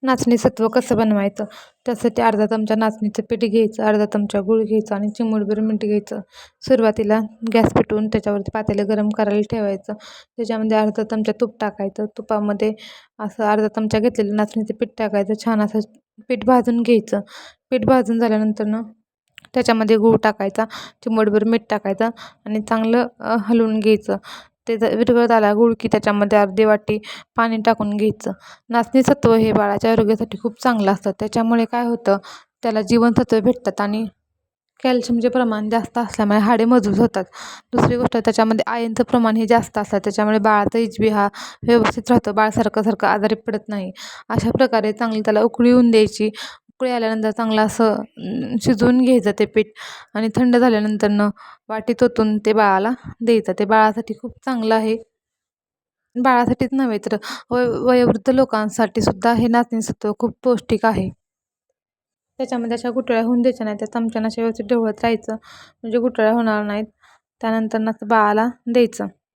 नाचणी सत्व कसं बनवायचं? त्यासाठी अर्धा चमचा नाचणीचं पीठ घ्यायचं, अर्धा चमचा गूळ घ्यायचा आणि चिमूटभर मीठ घ्यायचं. सुरुवातीला गॅस पेटवून त्याच्यावरती पातेलं गरम करायला ठेवायचं. त्याच्यामध्ये अर्धा चमचा तूप टाकायचं. तुपामध्ये असं अर्धा चमचा घेतलेलं नाचणीचं पीठ टाकायचं. छान असं पीठ भाजून घ्यायचं. पीठ भाजून झाल्यानंतर त्याच्यामध्ये गूळ टाकायचा, चिमूटभर मीठ टाकायचं आणि चांगलं हलवून घ्यायचं. ते विरघळत आला गूळ की त्याच्यामध्ये अर्धी वाटी पाणी टाकून घ्यायचं. नाचणी सत्व हे बाळाच्या आरोग्यासाठी खूप चांगलं असतं. त्याच्यामुळे काय होतं, त्याला जीवनसत्व भेटतात आणि कॅल्शियमचे प्रमाण जास्त असल्यामुळे हाडे मजबूत होतात. दुसरी गोष्ट, त्याच्यामध्ये आयर्नचं प्रमाण हे जास्त असतं. त्याच्यामुळे बाळाचा एचबी हा व्यवस्थित राहतो. बाळ सारखं आजारी पडत नाही. अशा प्रकारे चांगली त्याला उकळी येऊन द्यायची. उकळी आल्यानंतर चांगलं असं शिजवून घ्यायचं ते पीठ आणि थंड झाल्यानंतर वाटीत ओतून ते बाळाला द्यायचं. ते बाळासाठी खूप चांगलं आहे. बाळासाठीच नव्हे तर वयोवृद्ध लोकांसाठी सुद्धा हे नाचणी सत्व खूप पौष्टिक आहे. त्याच्यामध्ये अशा गुठळ्या होऊन द्यायच्या नाही. त्या चमच्यानं अशा व्यवस्थित ढवळत राहायचं म्हणजे गुठळ्या होणार नाहीत. त्यानंतर बाळाला द्यायचं.